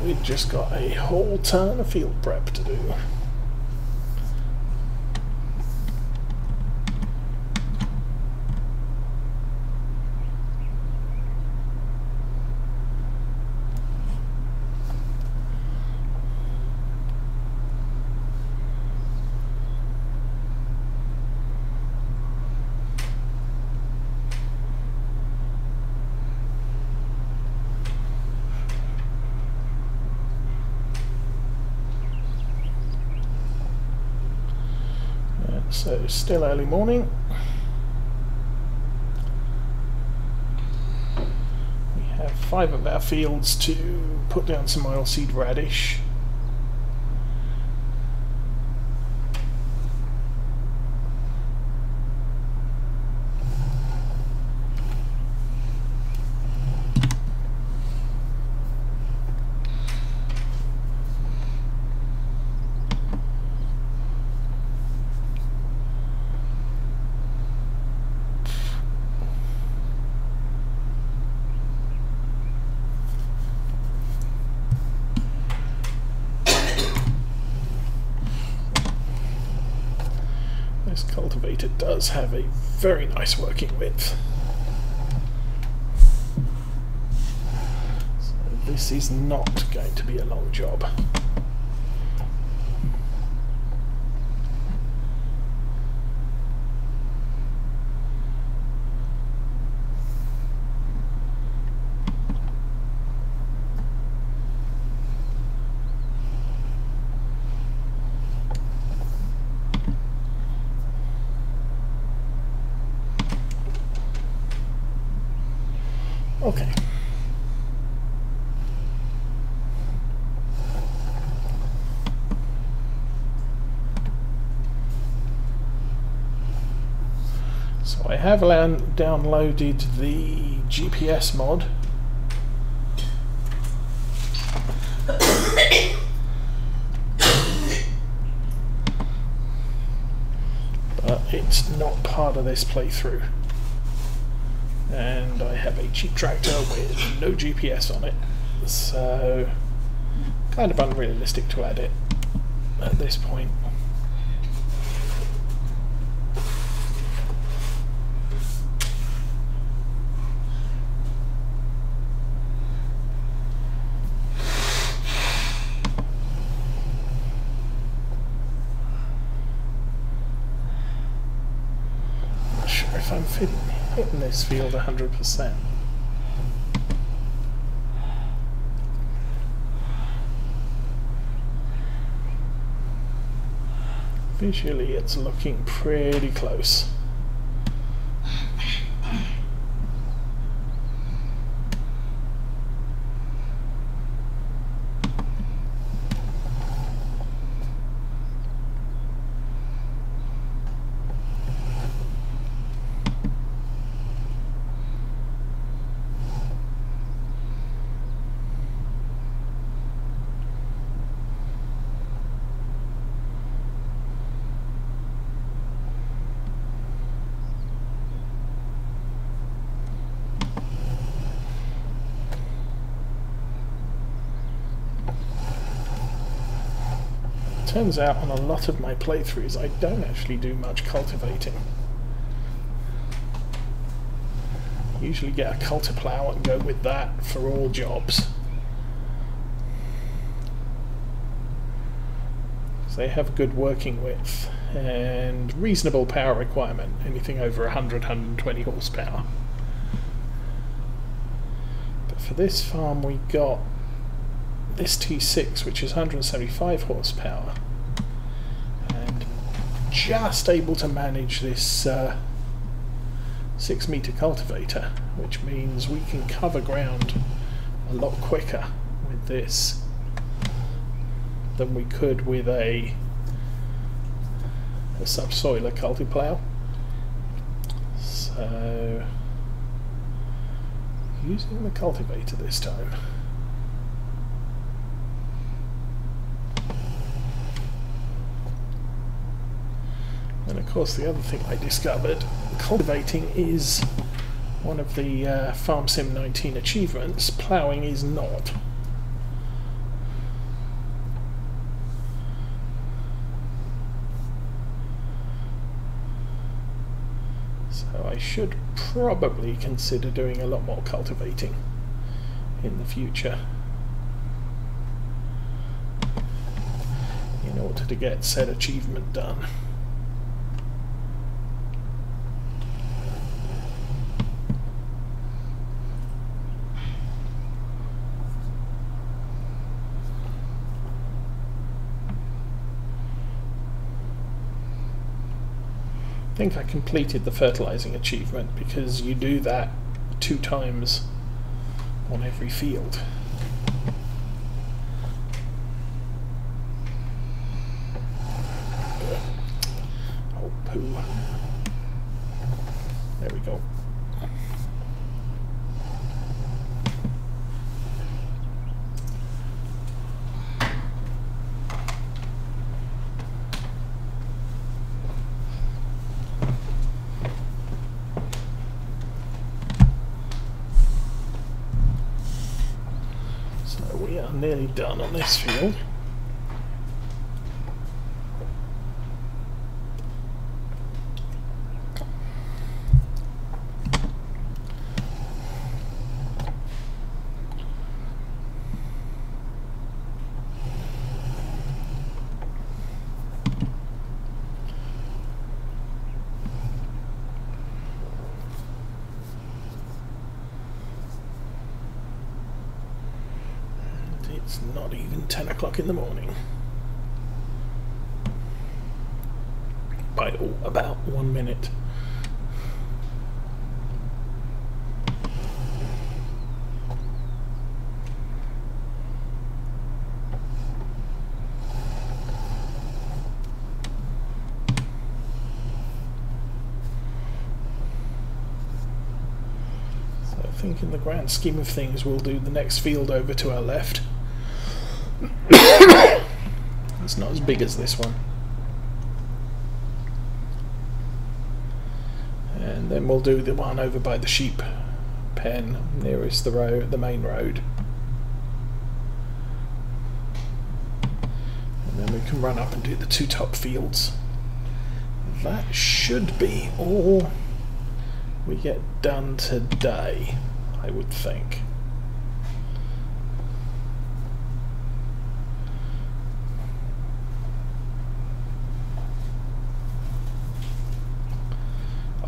we've just got a whole ton of field prep to do. So still early morning. We have 5 of our fields to put down some oilseed radish. This cultivator does have a very nice working width. So this is not going to be a long job. Okay. So I have downloaded the GPS mod. But it's not part of this playthrough. And I have a cheap tractor with no GPS on it, so kind of unrealistic to add it at this point. Not sure if I'm hitting this field 100%. Visually it's looking pretty close. Turns out on a lot of my playthroughs I don't actually do much cultivating. Usually get a cultiplow and go with that for all jobs. So they have good working width and reasonable power requirement, anything over 100-120 horsepower. But for this farm we got this T6, which is 175 horsepower, and just able to manage this 6-meter cultivator, which means we can cover ground a lot quicker with this than we could with a subsoiler cultiplow. So using the cultivator this time. And of course the other thing I discovered, cultivating is one of the FS19 achievements, ploughing is not. So I should probably consider doing a lot more cultivating in the future in order to get said achievement done. I think I completed the fertilizing achievement because you do that 2 times on every field. Oh, poo. There we go. We are nearly done on this field. It's not even 10 o'clock in the morning. By about 1 minute. So I think in the grand scheme of things we'll do the next field over to our left. It's not as big as this one. And then we'll do the one over by the sheep pen nearest the road, the main road. And then we can run up and do the 2 top fields. That should be all we get done today, I would think.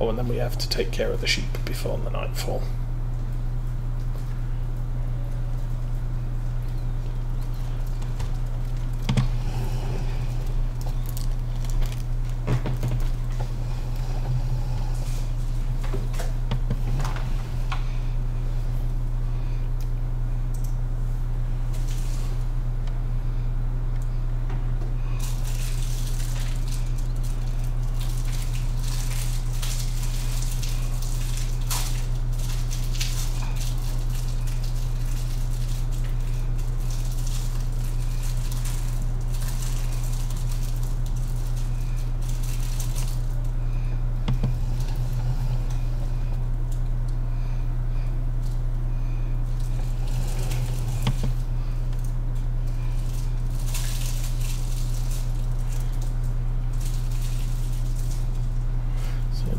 Oh, and then we have to take care of the sheep before the nightfall.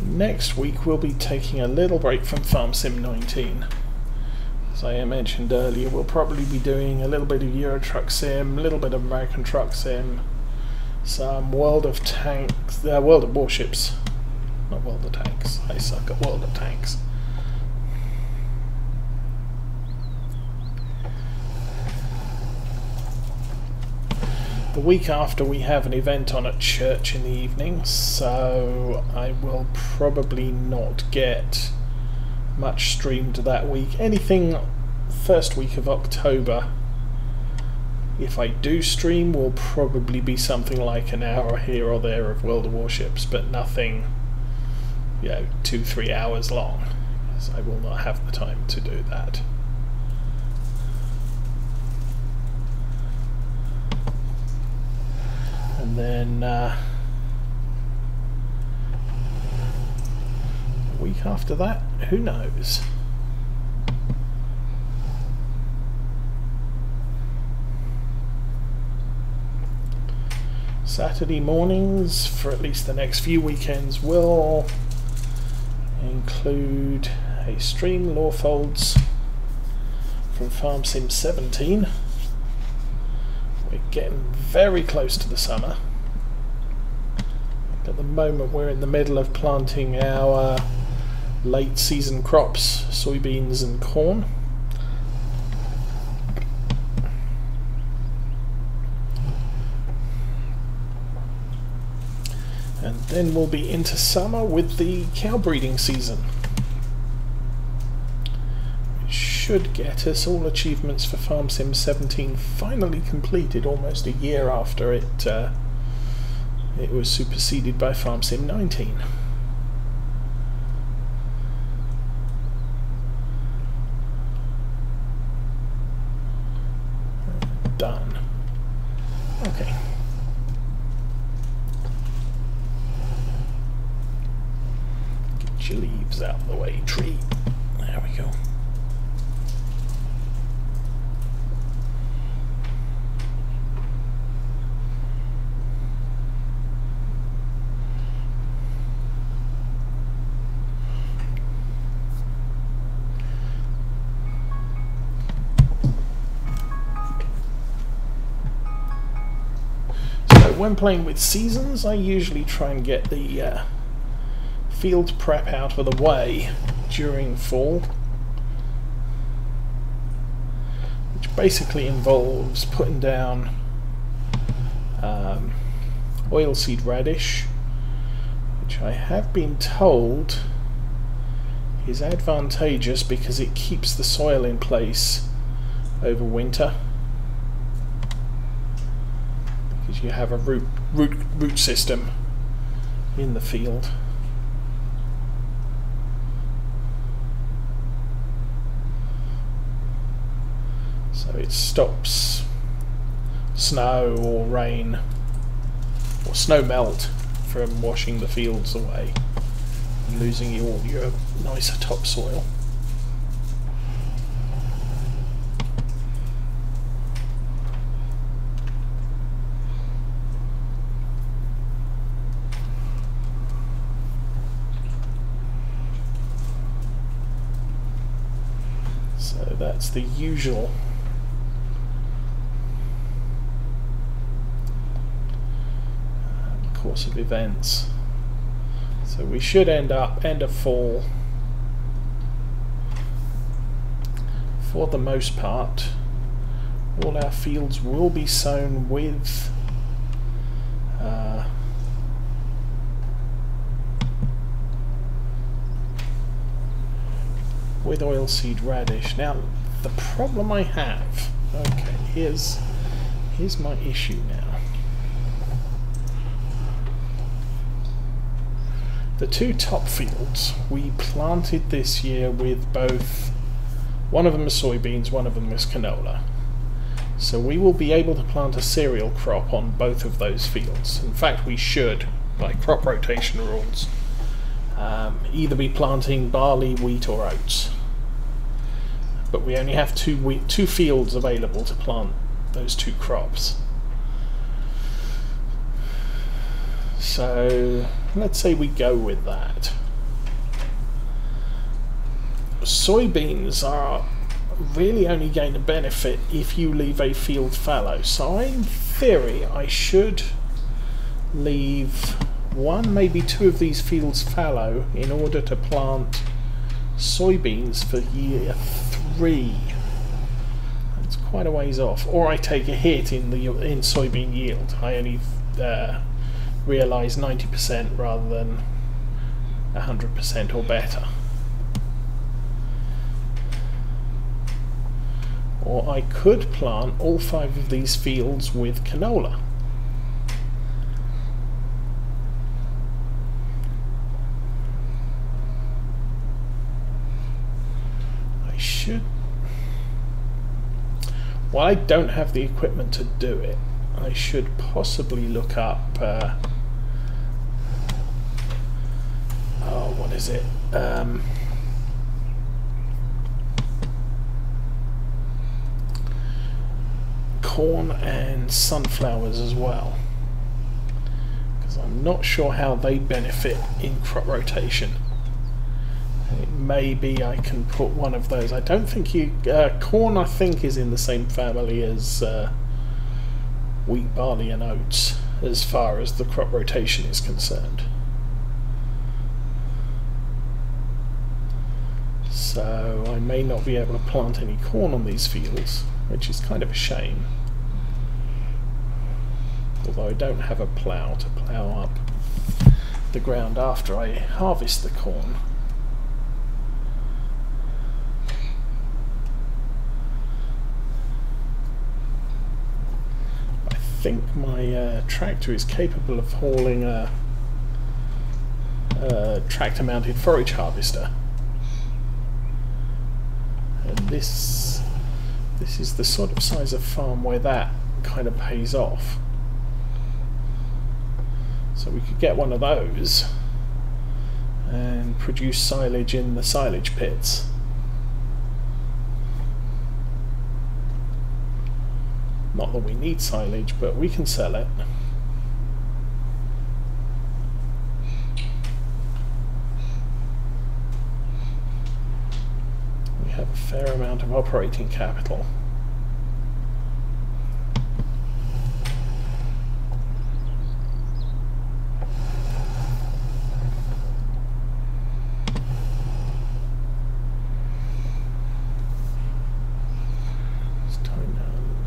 Next week we'll be taking a little break from Farm Sim 19. As I mentioned earlier, we'll probably be doing a little bit of Euro Truck Sim, a little bit of American Truck Sim, some World of Tanks, World of Warships, not World of Tanks, I suck at World of Tanks. The week after we have an event on at church in the evening, so I will probably not get much streamed that week. Anything first week of October, if I do stream, will probably be something like an hour here or there of World of Warships, but nothing, 2-3 hours long, because I will not have the time to do that. And then a week after that, who knows? Saturday mornings, for at least the next few weekends, will include a stream law folds from Farm Sim 17. We're getting very close to the summer. At the moment we're in the middle of planting our late season crops, soybeans and corn. And then we'll be into summer with the cow breeding season, which should get us all achievements for Farm Sim 17 finally completed almost a year after it was superseded by Farm Sim 19. Done. Okay. Get your leaves out of the way, tree. There we go. When playing with seasons, I usually try and get the field prep out of the way during fall, which basically involves putting down oilseed radish, which I have been told is advantageous because it keeps the soil in place over winter. You have a root system in the field. So it stops snow or rain or snow melt from washing the fields away and losing all your nicer topsoil. That's the usual course of events. So we should end up end of fall for the most part. All our fields will be sown with oilseed radish. Now the problem I have, okay, here's my issue now. The two top fields we planted this year with both, one of them is soybeans, one of them is canola. So we will be able to plant a cereal crop on both of those fields. In fact, we should, by crop rotation rules, either be planting barley, wheat or oats. But we only have two fields available to plant those two crops. So let's say we go with that. Soybeans are really only going to benefit if you leave a field fallow. So in theory I should leave one, maybe two of these fields fallow in order to plant soybeans for year 3. It's quite a ways off. Or I take a hit in soybean yield. I only realise 90% rather than 100% or better. Or I could plant all 5 of these fields with canola. Well, I don't have the equipment to do it. I should possibly look up what is it? Corn and sunflowers as well, because I'm not sure how they benefit in crop rotation. maybe I can put one of those. I don't think you... corn, I think, is in the same family as wheat, barley and oats as far as the crop rotation is concerned. So I may not be able to plant any corn on these fields, which is kind of a shame. Although I don't have a plough to plough up the ground after I harvest the corn. I think my tractor is capable of hauling a tractor-mounted forage harvester. And this is the sort of size of farm where that kind of pays off. So we could get one of those and produce silage in the silage pits. Not that we need silage, but we can sell it. We have a fair amount of operating capital.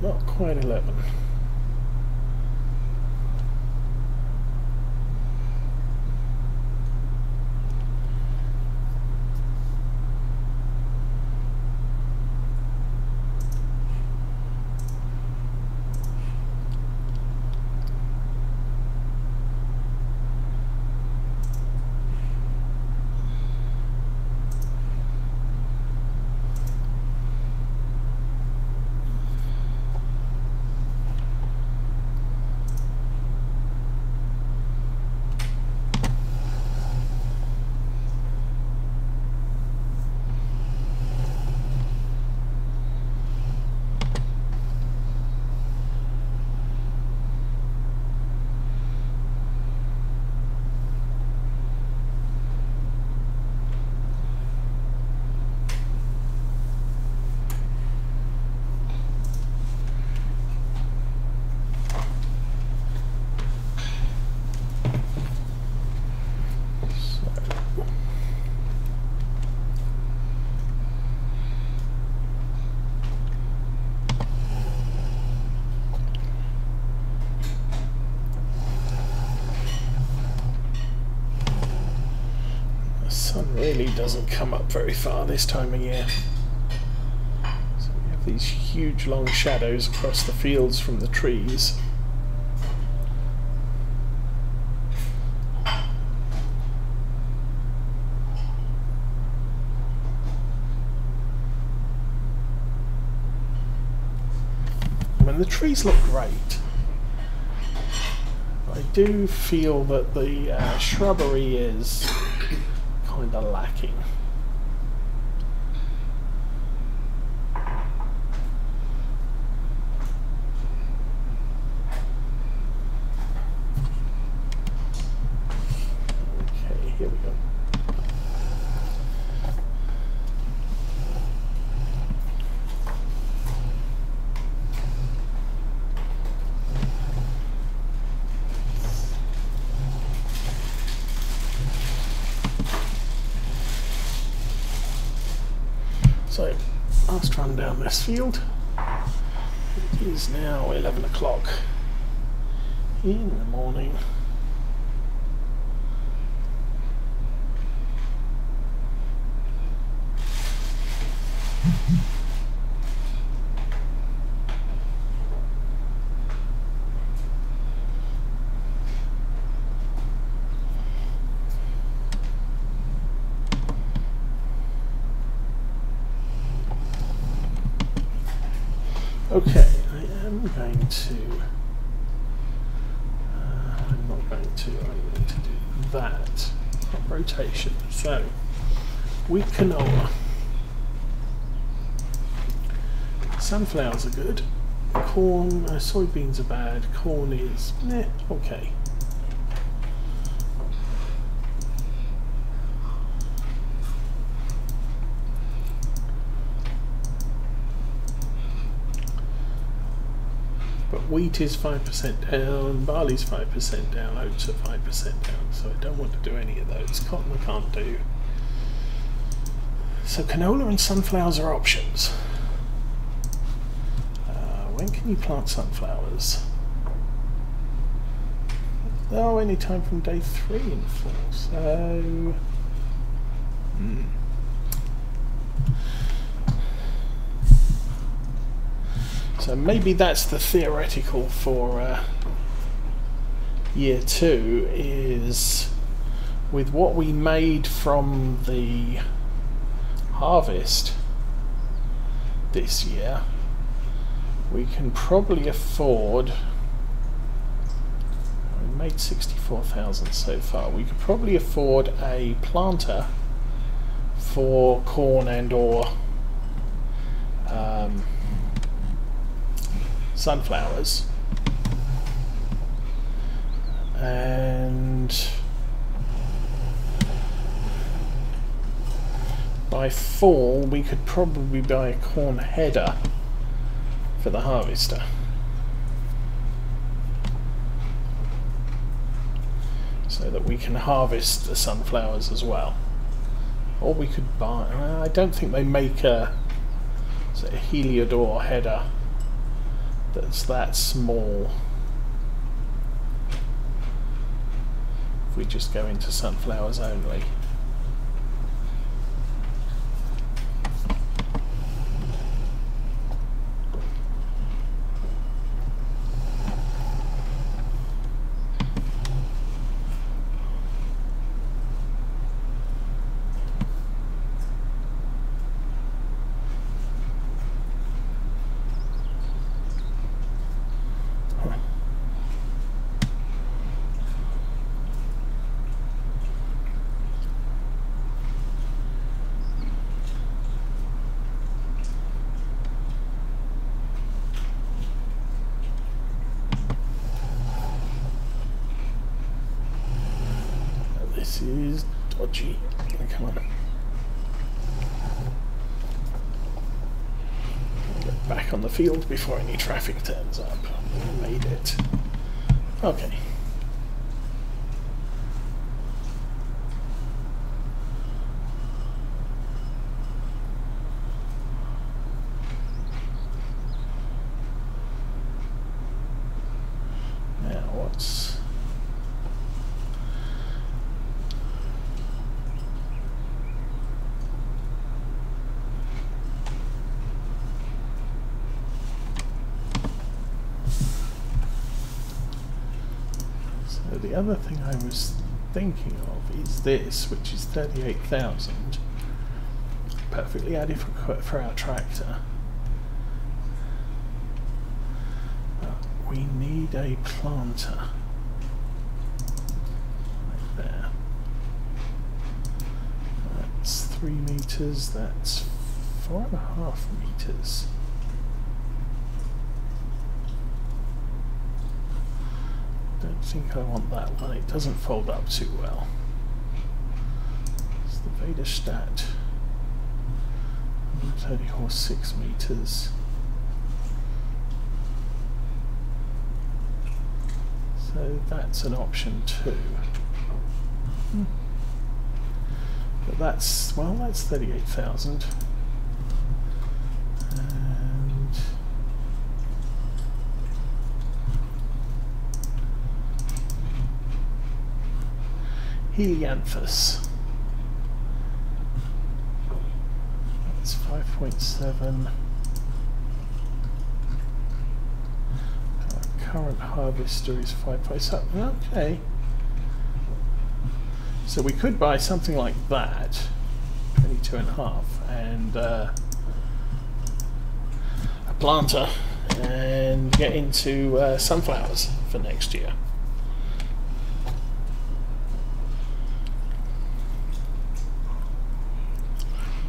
Not quite 11. Really doesn't come up very far this time of year. So we have these huge long shadows across the fields from the trees. I mean, the trees look great. I do feel that the shrubbery is kind of lacking. Okay, here we go. So, last run down this field. It is now 11 o'clock in the morning. Okay, I'm not going to do that. Rotation. So, wheat canola. Sunflowers are good. Corn, soybeans are bad. Corn is, okay. wheat is 5% down, barley's 5% down, oats are 5% down, so I don't want to do any of those. Cotton I can't do. So canola and sunflowers are options. When can you plant sunflowers? Oh, any time from day 3 in fall, so... So maybe that's the theoretical for year 2, is with what we made from the harvest this year, we can probably afford, we made 64,000 so far, we could probably afford a planter for corn and or sunflowers, and by fall we could probably buy a corn header for the harvester. So that we can harvest the sunflowers as well. Or we could buy, I don't think they make a Heliodor header that's that small. If we just go into sunflowers only. This is dodgy. Come on. Get back on the field before any traffic turns up. We made it. Okay. Now what's... The other thing I was thinking of is this, which is 38,000, perfectly adequate for our tractor. We need a planter right there. That's 3 meters, that's 4.5 meters. I don't think I want that one, it doesn't fold up too well. It's the Vaderstadt 130 horse 6 meters. So that's an option too. But that's, well, that's 38,000. Helianthus. That's 5.7. Current harvester is 5.7. Okay. So we could buy something like that, 22.5, and a planter, and get into sunflowers for next year.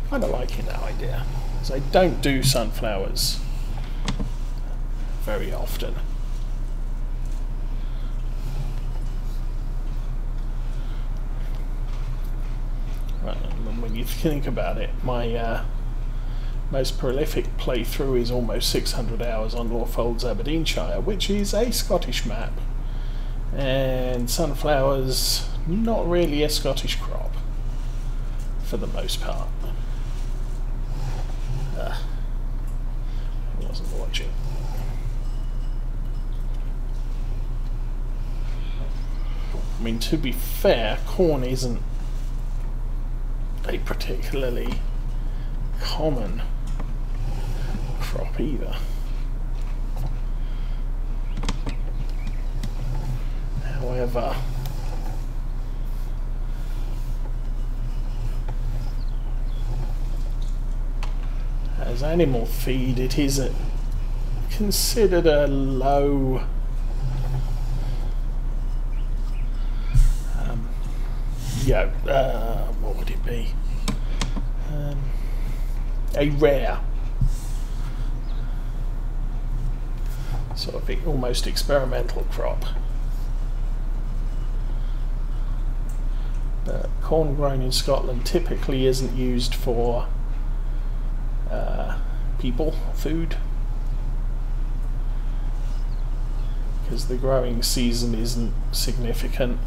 Kind of liking that idea, because I don't do sunflowers very often. Right, and when you think about it, my most prolific playthrough is almost 600 hours on Lawfolds, Aberdeenshire, which is a Scottish map. And sunflowers, not really a Scottish crop, for the most part. I wasn't watching. I mean, to be fair, corn isn't a particularly common crop either. However, as animal feed, it is considered a low what would it be? A rare sort of almost experimental crop. But corn grown in Scotland typically isn't used for people food, because the growing season isn't significant.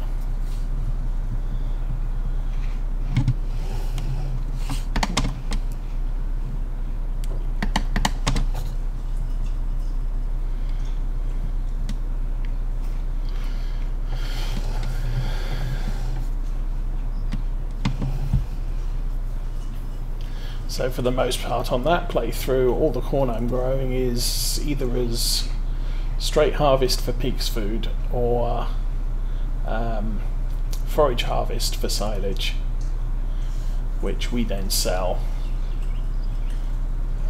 So for the most part on that playthrough, all the corn I'm growing is either as straight harvest for pig's food or forage harvest for silage, which we then sell.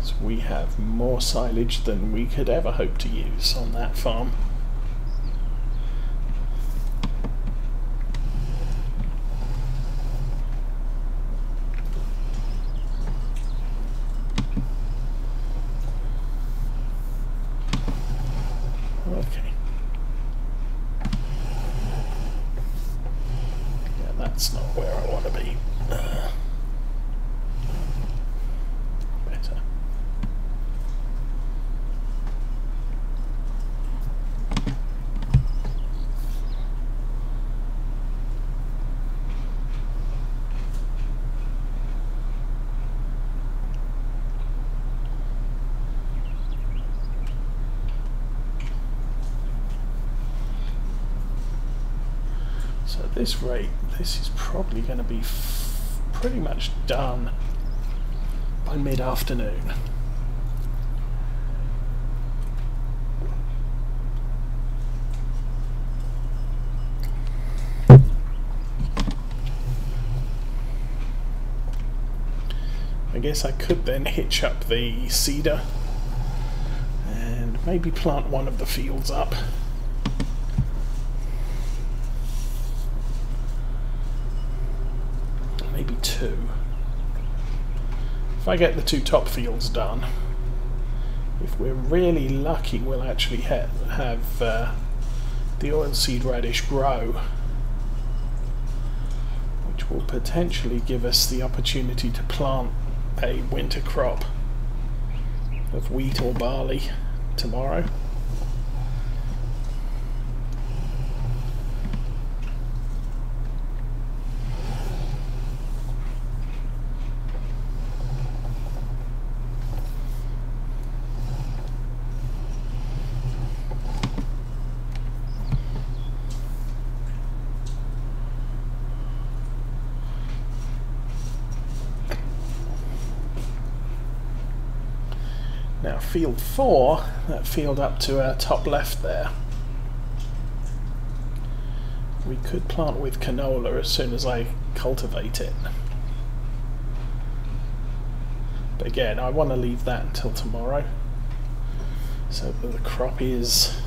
So we have more silage than we could ever hope to use on that farm. Okay. Yeah, that's not where I want to be. Better. So at this rate, this is probably going to be pretty much done by mid-afternoon. I guess I could then hitch up the cedar and maybe plant one of the fields up. Maybe two. If I get the two top fields done, if we're really lucky, we'll actually have the oilseed radish grow, which will potentially give us the opportunity to plant a winter crop of wheat or barley tomorrow. Now field 4, that field up to our top left there, we could plant with canola as soon as I cultivate it. But again, I want to leave that until tomorrow, so that the crop is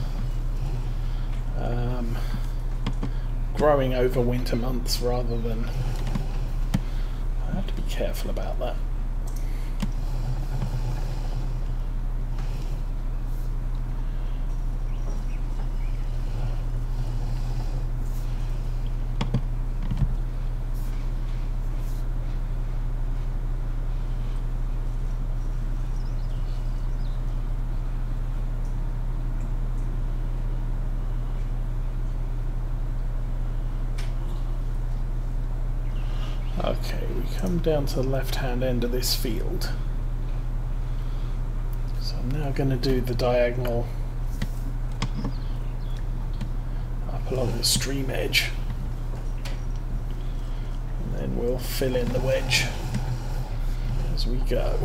growing over winter months rather than... I have to be careful about that. Okay, we come down to the left-hand end of this field. So I'm now going to do the diagonal up along the stream edge. And then we'll fill in the wedge as we go.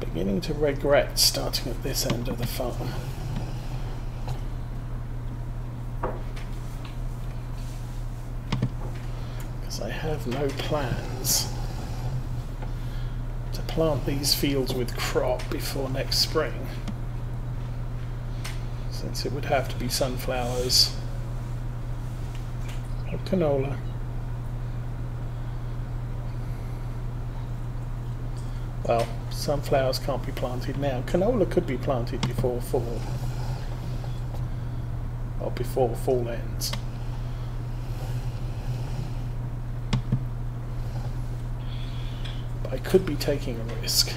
Beginning to regret starting at this end of the farm. Because I have no plans to plant these fields with crop before next spring, since it would have to be sunflowers or canola. Well, sunflowers can't be planted now. Canola could be planted before fall, or before fall ends. But I could be taking a risk.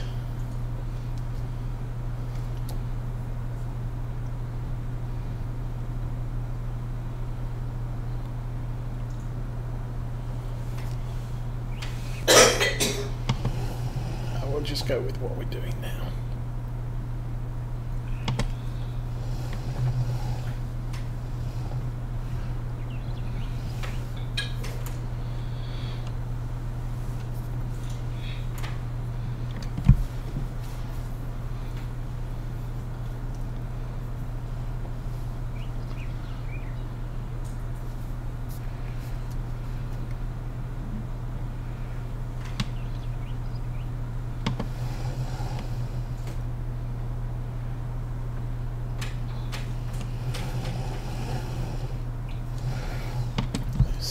Just go with what we're doing now.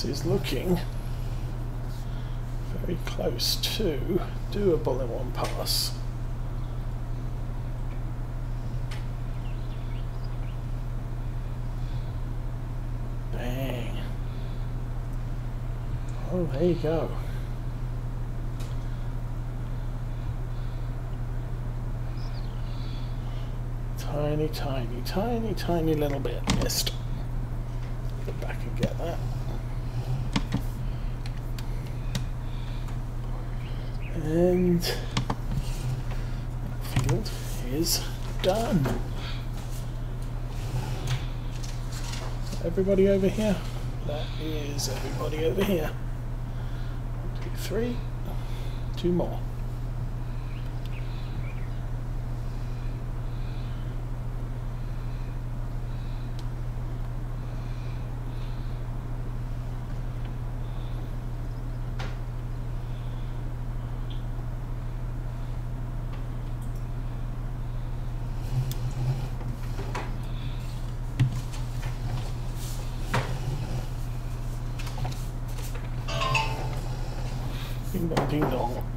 Is looking very close to doable in one pass. Bang. Oh, there you go. Tiny, tiny, tiny, tiny little bit missed. Go back and get that. And that field is done. Everybody over here? That is everybody over here. 1, 2, 3. 2 more. Ding dong.